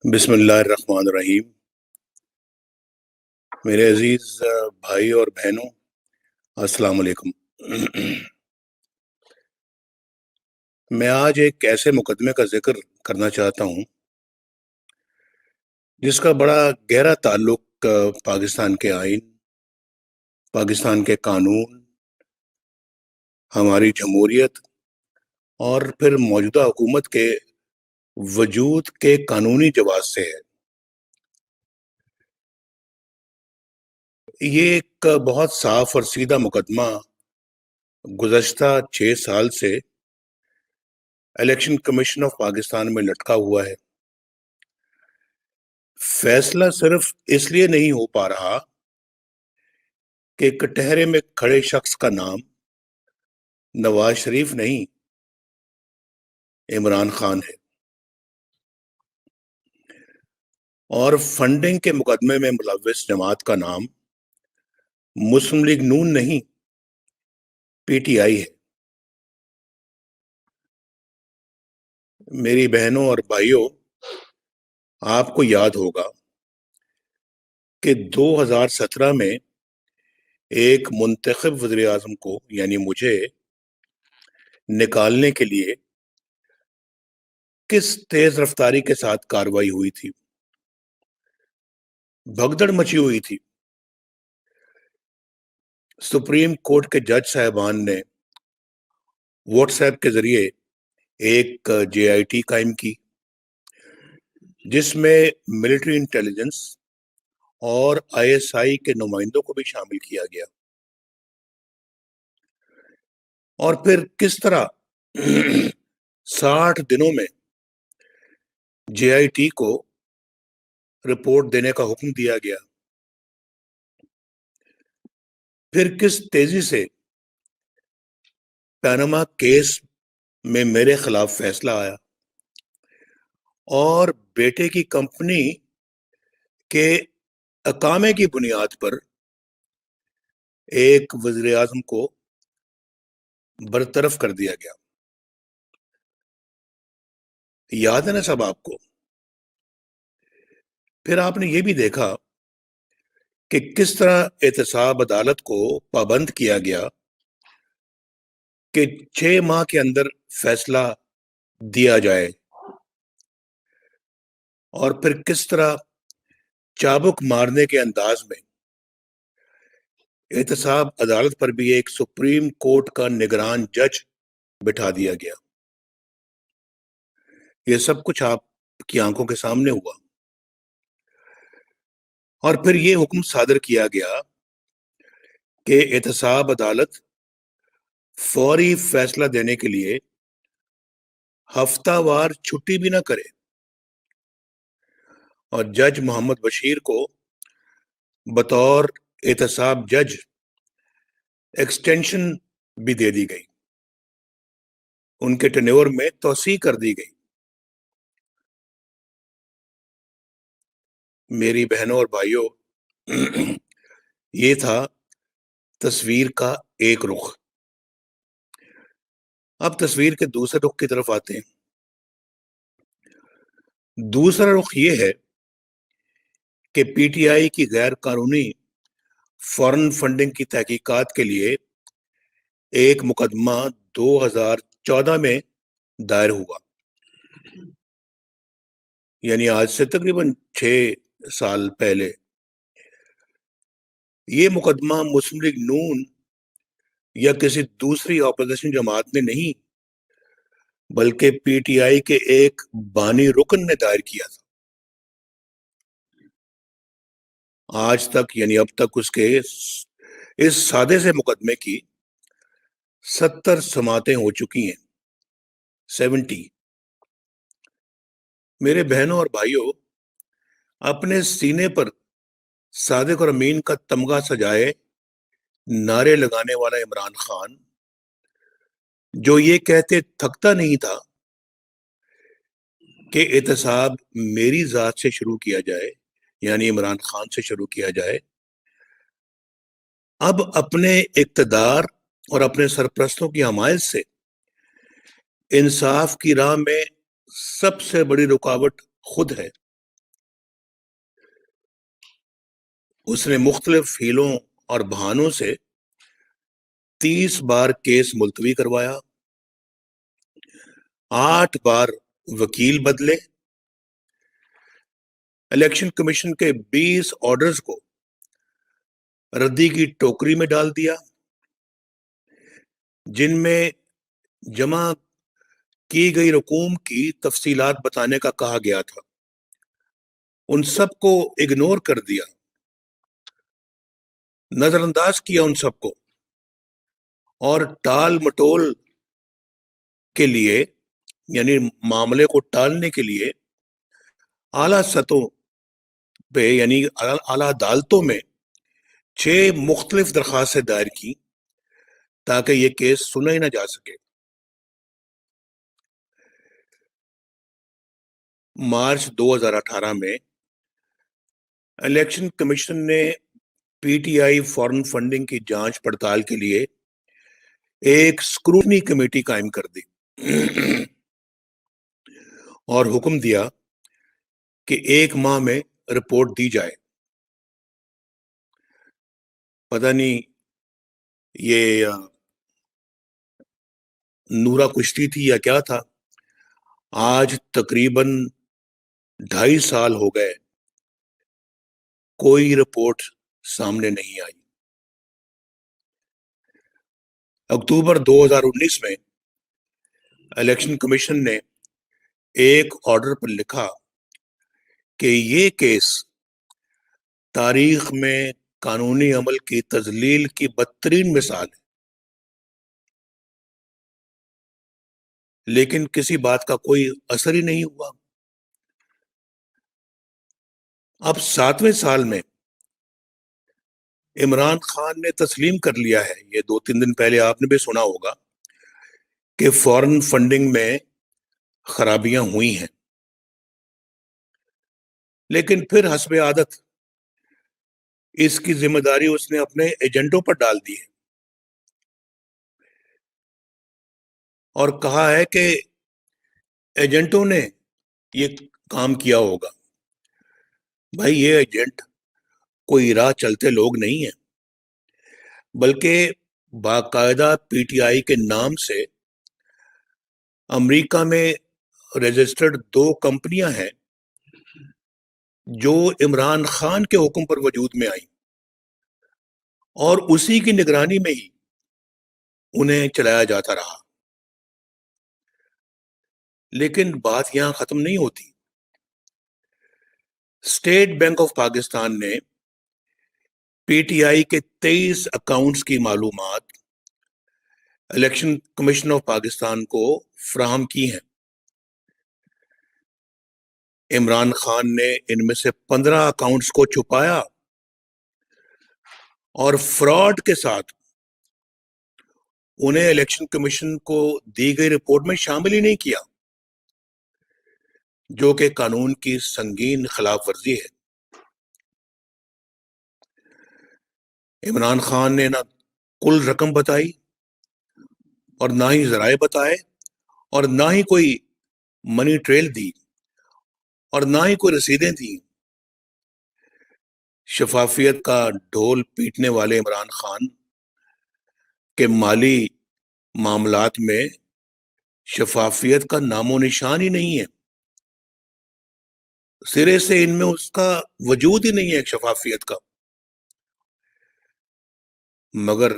بسم اللہ الرحمن الرحیم۔ میرے عزیز بھائی اور بہنوں، السلام علیکم۔ میں آج ایک ایسے مقدمے کا ذکر کرنا چاہتا ہوں جس کا بڑا گہرا تعلق پاکستان کے آئین، پاکستان کے قانون، ہماری جمہوریت اور پھر موجودہ حکومت کے وجود کے قانونی جواز سے ہے۔ یہ ایک بہت صاف اور سیدھا مقدمہ گزشتہ 6 سال سے الیکشن کمیشن آف پاکستان میں لٹکا ہوا ہے۔ فیصلہ صرف اس لیے نہیں ہو پا رہا کہ کٹہرے میں کھڑے شخص کا نام نواز شریف نہیں، عمران خان ہے، اور فنڈنگ کے مقدمے میں ملوث جماعت کا نام مسلم لیگ نون نہیں، پی ٹی آئی ہے۔ میری بہنوں اور بھائیوں، آپ کو یاد ہوگا کہ 2017 میں ایک منتخب وزیر اعظم کو یعنی مجھے نکالنے کے لیے کس تیز رفتاری کے ساتھ کارروائی ہوئی تھی، بھگدڑ مچی ہوئی تھی۔ سپریم کورٹ کے جج صاحبان نے واٹس ایپ کے ذریعے ایک جے آئی ٹی قائم کی جس میں ملٹری انٹیلیجنس اور آئی ایس آئی کے نمائندوں کو بھی شامل کیا گیا، اور پھر کس طرح 60 دنوں میں جے آئی ٹی کو رپورٹ دینے کا حکم دیا گیا، پھر کس تیزی سے پاناما کیس میں میرے خلاف فیصلہ آیا، اور بیٹے کی کمپنی کے اقامے کی بنیاد پر ایک وزیر اعظم کو برطرف کر دیا گیا۔ یاد ہے نا سب آپ کو؟ پھر آپ نے یہ بھی دیکھا کہ کس طرح احتساب عدالت کو پابند کیا گیا کہ 6 ماہ کے اندر فیصلہ دیا جائے، اور پھر کس طرح چابک مارنے کے انداز میں احتساب عدالت پر بھی ایک سپریم کورٹ کا نگران جج بٹھا دیا گیا۔ یہ سب کچھ آپ کی آنکھوں کے سامنے ہوا، اور پھر یہ حکم صادر کیا گیا کہ احتساب عدالت فوری فیصلہ دینے کے لیے ہفتہ وار چھٹی بھی نہ کرے، اور جج محمد بشیر کو بطور احتساب جج ایکسٹینشن بھی دے دی گئی، ان کے ٹینیور میں توسیع کر دی گئی۔ میری بہنوں اور بھائیوں، یہ تھا تصویر کا ایک رخ۔ اب تصویر کے دوسرے رخ کی طرف آتے ہیں۔ دوسرا رخ یہ ہے کہ پی ٹی آئی کی غیر قانونی فارن فنڈنگ کی تحقیقات کے لیے ایک مقدمہ 2014 میں دائر ہوا، یعنی آج سے تقریباً 6 سال پہلے۔ یہ مقدمہ مسلم لیگ نون یا کسی دوسری اپوزیشن جماعت نے نہیں، بلکہ پی ٹی آئی کے ایک بانی رکن نے دائر کیا تھا۔ آج تک یعنی اب تک اس کے اس سادے سے مقدمے کی 70 سماعتیں ہو چکی ہیں، 70۔ میرے بہنوں اور بھائیوں، اپنے سینے پر صادق اور امین کا تمغہ سجائے نعرے لگانے والا عمران خان، جو یہ کہتے تھکتا نہیں تھا کہ احتساب میری ذات سے شروع کیا جائے، یعنی عمران خان سے شروع کیا جائے، اب اپنے اقتدار اور اپنے سرپرستوں کی حمایت سے انصاف کی راہ میں سب سے بڑی رکاوٹ خود ہے۔ اس نے مختلف ہیلوں اور بہانوں سے 30 بار کیس ملتوی کروایا، 8 بار وکیل بدلے، الیکشن کمیشن کے 20 آرڈرز کو ردی کی ٹوکری میں ڈال دیا، جن میں جمع کی گئی رقوم کی تفصیلات بتانے کا کہا گیا تھا۔ ان سب کو اگنور کر دیا، نظر انداز کیا ان سب کو، اور ٹال مٹول کے لیے، یعنی معاملے کو ٹالنے کے لیے اعلیٰ سطحوں پہ یعنی اعلیٰ عدالتوں میں 6 مختلف درخواستیں دائر کی تاکہ یہ کیس سنا ہی نہ جا سکے۔ مارچ 2018 میں الیکشن کمیشن نے P T I foreign funding کی جانچ پڑتال کے لیے ایک اسکروٹنی کمیٹی قائم کر دی اور حکم دیا کہ 1 ماہ میں رپورٹ دی جائے۔ پتہ نہیں یہ نورا کشتی تھی یا کیا تھا، آج تقریباً 2.5 سال ہو گئے، کوئی رپورٹ سامنے نہیں آئی۔ اکتوبر 2019 میں الیکشن کمیشن نے ایک آرڈر پر لکھا کہ یہ کیس تاریخ میں قانونی عمل کی تذلیل کی بدترین مثال ہے، لیکن کسی بات کا کوئی اثر ہی نہیں ہوا۔ اب 7ویں سال میں عمران خان نے تسلیم کر لیا ہے، یہ 2-3 دن پہلے آپ نے بھی سنا ہوگا کہ فارن فنڈنگ میں خرابیاں ہوئی ہیں، لیکن پھر حسب عادت اس کی ذمہ داری اس نے اپنے ایجنٹوں پر ڈال دی ہے اور کہا ہے کہ ایجنٹوں نے یہ کام کیا ہوگا۔ بھائی، یہ ایجنٹ کوئی راہ چلتے لوگ نہیں ہیں، بلکہ باقاعدہ پی ٹی آئی کے نام سے امریکہ میں رجسٹرڈ 2 کمپنیاں ہیں جو عمران خان کے حکم پر وجود میں آئیں اور اسی کی نگرانی میں ہی انہیں چلایا جاتا رہا۔ لیکن بات یہاں ختم نہیں ہوتی۔ اسٹیٹ بینک آف پاکستان نے پی ٹی آئی کے 23 اکاؤنٹس کی معلومات الیکشن کمیشن آف پاکستان کو فراہم کی ہیں۔ عمران خان نے ان میں سے 15 اکاؤنٹس کو چھپایا اور فراڈ کے ساتھ انہیں الیکشن کمیشن کو دی گئی رپورٹ میں شامل ہی نہیں کیا، جو کہ قانون کی سنگین خلاف ورزی ہے۔ عمران خان نے نہ کل رقم بتائی اور نہ ہی ذرائع بتائے اور نہ ہی کوئی منی ٹریل دی اور نہ ہی کوئی رسیدیں دی۔ شفافیت کا ڈھول پیٹنے والے عمران خان کے مالی معاملات میں شفافیت کا نام و نشان ہی نہیں ہے، سرے سے ان میں اس کا وجود ہی نہیں ہے شفافیت کا۔ مگر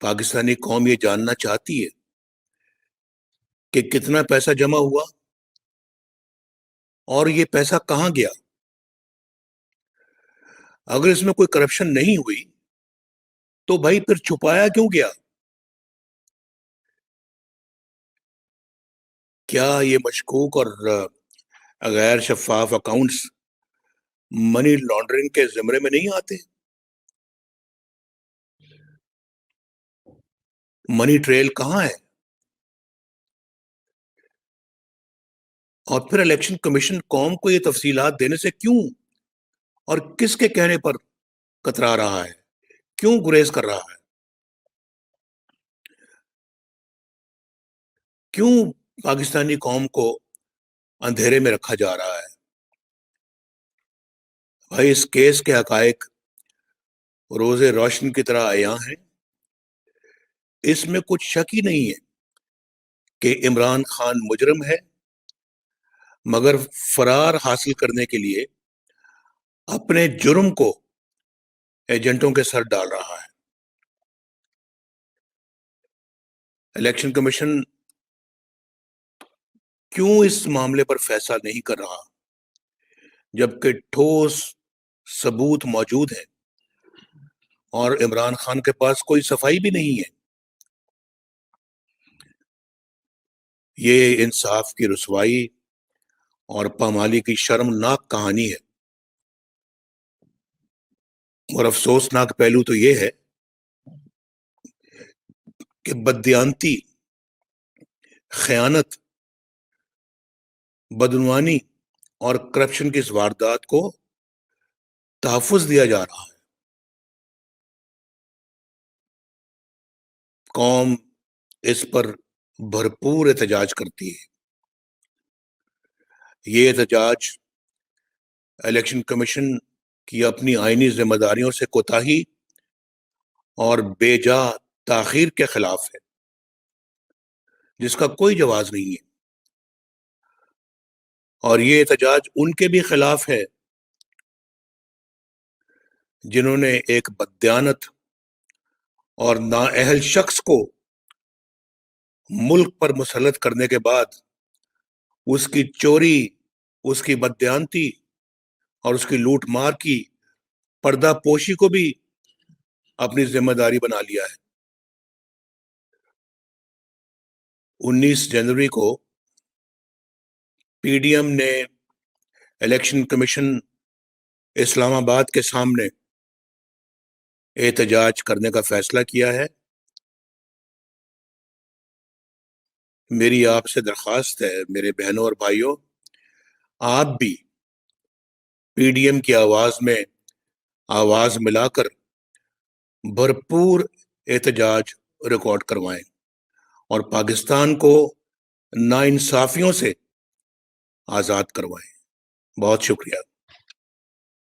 پاکستانی قوم یہ جاننا چاہتی ہے کہ کتنا پیسہ جمع ہوا اور یہ پیسہ کہاں گیا۔ اگر اس میں کوئی کرپشن نہیں ہوئی تو بھائی پھر چھپایا کیوں گیا؟ کیا یہ مشکوک اور غیر شفاف اکاؤنٹس منی لانڈرنگ کے زمرے میں نہیں آتے؟ منی ٹریل کہاں ہے؟ اور پھر الیکشن کمیشن قوم کو یہ تفصیلات دینے سے کیوں اور کس کے کہنے پر کترا رہا ہے، کیوں گریز کر رہا ہے؟ کیوں پاکستانی قوم کو اندھیرے میں رکھا جا رہا ہے؟ بھائی، اس کیس کے حقائق روز روشن کی طرح عیاں ہیں۔ اس میں کچھ شک ہی نہیں ہے کہ عمران خان مجرم ہے، مگر فرار حاصل کرنے کے لیے اپنے جرم کو ایجنٹوں کے سر ڈال رہا ہے۔ الیکشن کمیشن کیوں اس معاملے پر فیصلہ نہیں کر رہا جبکہ ٹھوس ثبوت موجود ہے اور عمران خان کے پاس کوئی صفائی بھی نہیں ہے؟ یہ انصاف کی رسوائی اور پامالی کی شرمناک کہانی ہے، اور افسوسناک پہلو تو یہ ہے کہ بددیانتی، خیانت، بدعنوانی اور کرپشن کی اس واردات کو تحفظ دیا جا رہا ہے۔ قوم اس پر بھرپور احتجاج کرتی ہے۔ یہ احتجاج الیکشن کمیشن کی اپنی آئینی ذمہ داریوں سے کوتاہی اور بے جا تاخیر کے خلاف ہے، جس کا کوئی جواز نہیں ہے، اور یہ احتجاج ان کے بھی خلاف ہے جنہوں نے ایک بددیانت اور نااہل شخص کو ملک پر مسلط کرنے کے بعد اس کی چوری، اس کی بددیانتی اور اس کی لوٹ مار کی پردہ پوشی کو بھی اپنی ذمہ داری بنا لیا ہے۔ 19 جنوری کو پی ڈی ایم نے الیکشن کمیشن اسلام آباد کے سامنے احتجاج کرنے کا فیصلہ کیا ہے۔ میری آپ سے درخواست ہے، میرے بہنوں اور بھائیوں، آپ بھی پی ڈی ایم کی آواز میں آواز ملا کر بھرپور احتجاج ریکارڈ کروائیں اور پاکستان کو ناانصافیوں سے آزاد کروائیں۔ بہت شکریہ۔